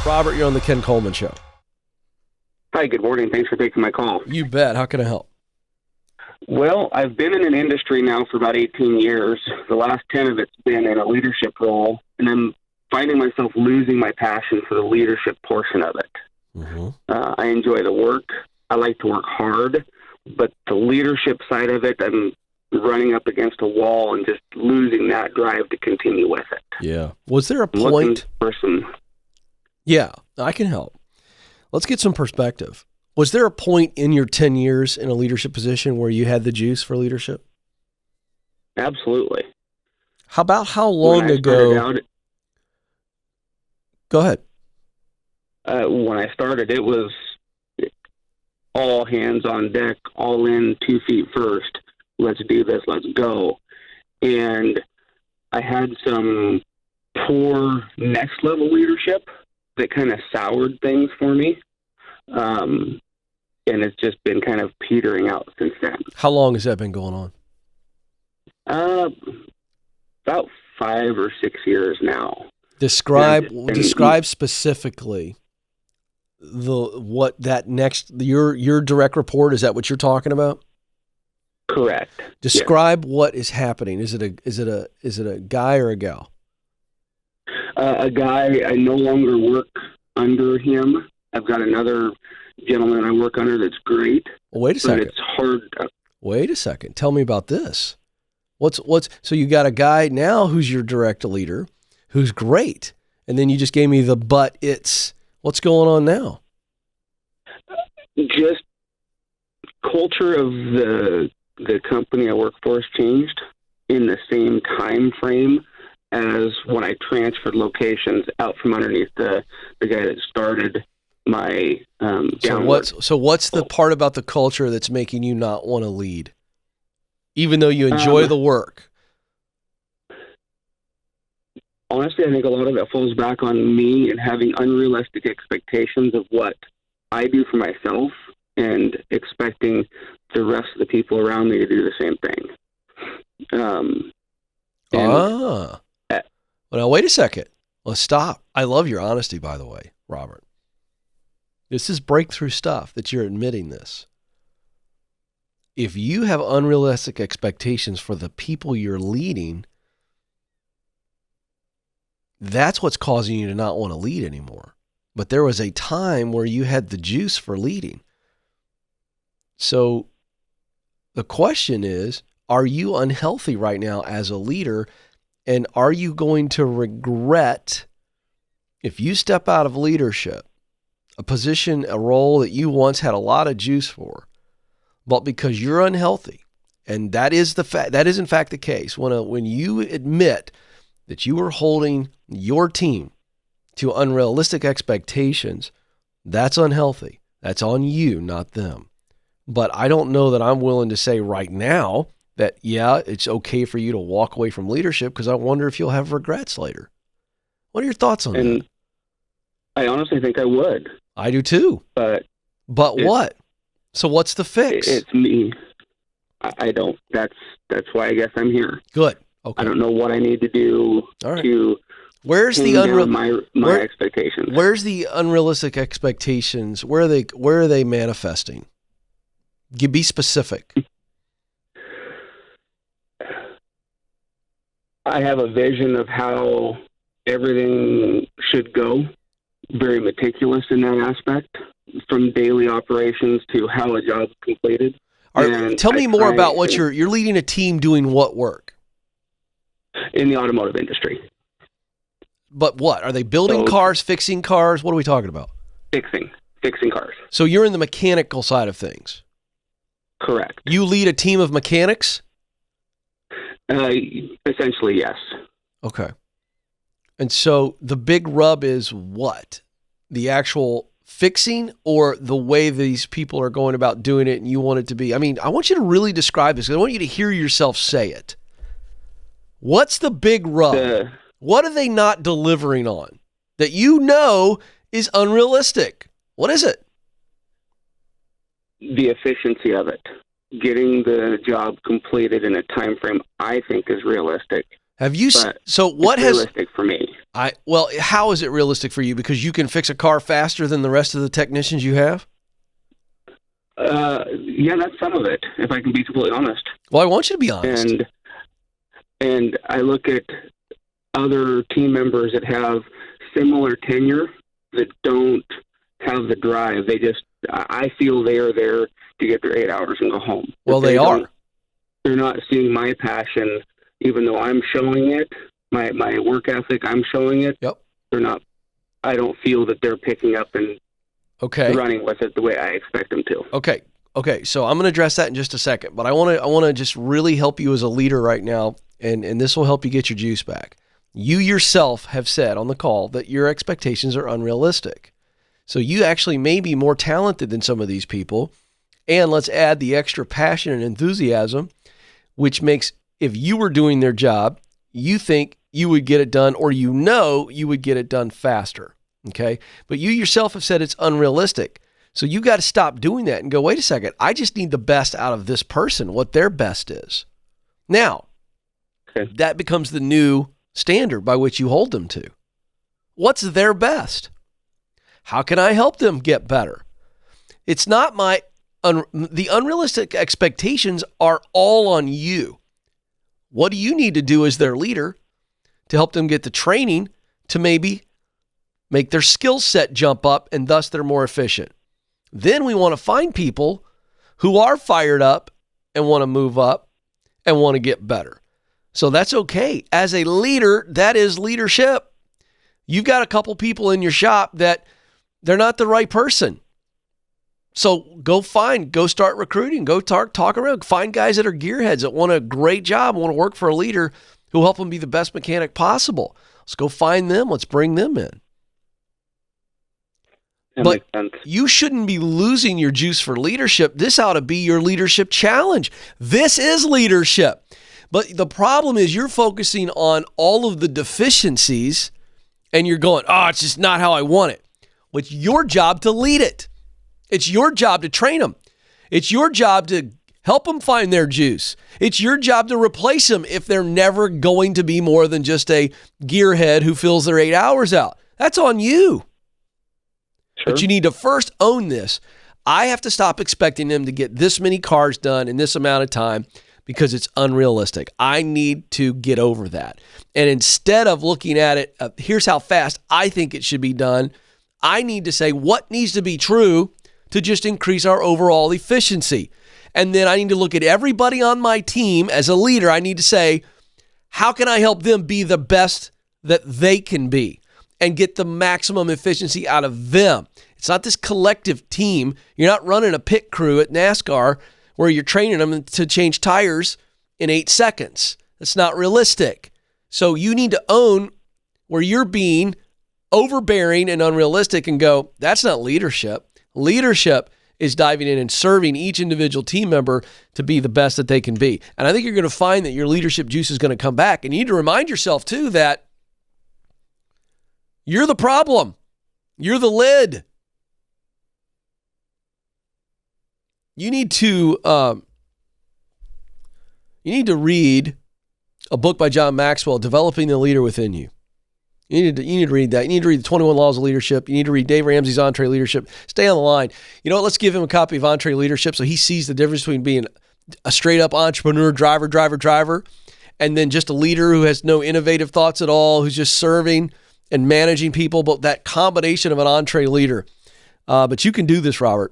Robert, you're on the Ken Coleman Show. Hi, good morning. Thanks for taking my call. You bet. How can I help? Well, I've been in an industry now for about 18 years. The last 10 of it's been in a leadership role, and I'm finding myself losing my passion for the leadership portion of it. Mm-hmm. I enjoy the work. I like to work hard, but the leadership side of it, I'm running up against a wall and just losing that drive to continue with it. Yeah. Was there a I'm looking point? for some. Yeah, I can help. Let's get some perspective. Was there a point in your 10 years in a leadership position where you had the juice for leadership? Absolutely. How about how long When I ago? started out, Go ahead. when I started, it was all hands on deck, all in, 2 feet first. Let's do this. Let's go. And I had some poor next level leadership that kind of soured things for me. And it's just been kind of petering out since then. How long has that been going on? About 5 or 6 years now. Describe And- describe specifically your direct report. Is that what you're talking about? Correct. Describe what is happening. Is it a guy or a gal? A guy, I no longer work under him. I've got another gentleman I work under that's great. Well, wait a But second. it's hard. Wait a second. Tell me about this. So you got a guy now who's your direct leader, who's great, and then you just gave me what's going on now? Just culture of the company I work for has changed in the same time frame as when I transferred locations out from underneath the guy that started my downward. So what's the part about the culture that's making you not want to lead, even though you enjoy the work? Honestly, I think a lot of it falls back on me and having unrealistic expectations of what I do for myself and expecting the rest of the people around me to do the same thing. Well, now wait a second. Let's stop. I love your honesty, by the way, Robert. This is breakthrough stuff that you're admitting this. If you have unrealistic expectations for the people you're leading, that's what's causing you to not want to lead anymore. But there was a time where you had the juice for leading. So the question is, are you unhealthy right now as a leader? And are you going to regret if you step out of leadership, a position, a role that you once had a lot of juice for, but because you're unhealthy, and that is in fact the case, when you admit that you are holding your team to unrealistic expectations, that's unhealthy. That's on you, not them. But I don't know that I'm willing to say right now that, yeah, it's okay for you to walk away from leadership, because I wonder if you'll have regrets later. What are your thoughts on that? I honestly think I would. I do too. But what? So what's the fix? It's me. I don't. That's why I guess I'm here. Good. Okay. I don't know what I need to do to Where's the my expectations. Where's the unrealistic expectations? Where are they manifesting? Be specific. I have a vision of how everything should go, very meticulous in that aspect, from daily operations to how a job's completed. Tell me more about what you're leading a team doing what work? In the automotive industry. But what? Are they building cars, fixing cars? What are we talking about? Fixing cars. So you're in the mechanical side of things? Correct. You lead a team of mechanics? Essentially, yes. Okay. And so the big rub is what? The actual fixing, or the way these people are going about doing it and you want it to be? I mean, I want you to really describe this, because I want you to hear yourself say it. What's the big rub? What are they not delivering on that you know is unrealistic? What is it? The efficiency of it. Getting the job completed in a time frame I think is realistic. Have you? But So what it's has? realistic for me? Well, how is it realistic for you? Because you can fix a car faster than the rest of the technicians you have? Yeah, that's some of it, if I can be completely honest. Well, I want you to be honest. And I look at other team members that have similar tenure that don't have the drive. I feel they are there to get their 8 hours and go home. Well, they are. They're not seeing my passion, even though I'm showing it. My work ethic, I'm showing it. Yep. They're not. I don't feel that they're picking up and running with it the way I expect them to. Okay. So I'm going to address that in just a second, but I want to just really help you as a leader right now, and this will help you get your juice back. You yourself have said on the call that your expectations are unrealistic. So you actually may be more talented than some of these people, and let's add the extra passion and enthusiasm, which makes, if you were doing their job, you think you would get it done, or you would get it done faster. Okay. But you yourself have said it's unrealistic. So you got to stop doing that and go, wait a second, I just need the best out of this person, what their best is. Now, that becomes the new standard by which you hold them to. What's their best? How can I help them get better? It's not the unrealistic expectations are all on you. What do you need to do as their leader to help them get the training to maybe make their skill set jump up, and thus they're more efficient? Then we want to find people who are fired up and want to move up and want to get better. So that's okay. As a leader, that is leadership. You've got a couple people in your shop that they're not the right person. So go start recruiting, go talk around, find guys that are gearheads that want a great job, want to work for a leader who will help them be the best mechanic possible. Let's go find them. Let's bring them in. That but makes sense. You shouldn't be losing your juice for leadership. This ought to be your leadership challenge. This is leadership. But the problem is you're focusing on all of the deficiencies and you're going, it's just not how I want it. Well, it's your job to lead it. It's your job to train them. It's your job to help them find their juice. It's your job to replace them if they're never going to be more than just a gearhead who fills their 8 hours out. That's on you. Sure. But you need to first own this. I have to stop expecting them to get this many cars done in this amount of time because it's unrealistic. I need to get over that. And instead of looking at it, here's how fast I think it should be done, I need to say what needs to be true to just increase our overall efficiency. And then I need to look at everybody on my team as a leader. I need to say, how can I help them be the best that they can be and get the maximum efficiency out of them? It's not this collective team. You're not running a pit crew at NASCAR where you're training them to change tires in 8 seconds. That's not realistic. So you need to own where you're being overbearing and unrealistic and go, that's not leadership. Leadership is diving in and serving each individual team member to be the best that they can be. And I think you're going to find that your leadership juice is going to come back. And you need to remind yourself, too, that you're the problem. You're the lid. You need to read a book by John Maxwell, Developing the Leader Within You. You need to read that. You need to read the 21 Laws of Leadership. You need to read Dave Ramsey's Entree Leadership. Stay on the line. You know what? Let's give him a copy of Entree Leadership so he sees the difference between being a straight-up entrepreneur, driver, and then just a leader who has no innovative thoughts at all, who's just serving and managing people, but that combination of an entree leader. But you can do this, Robert.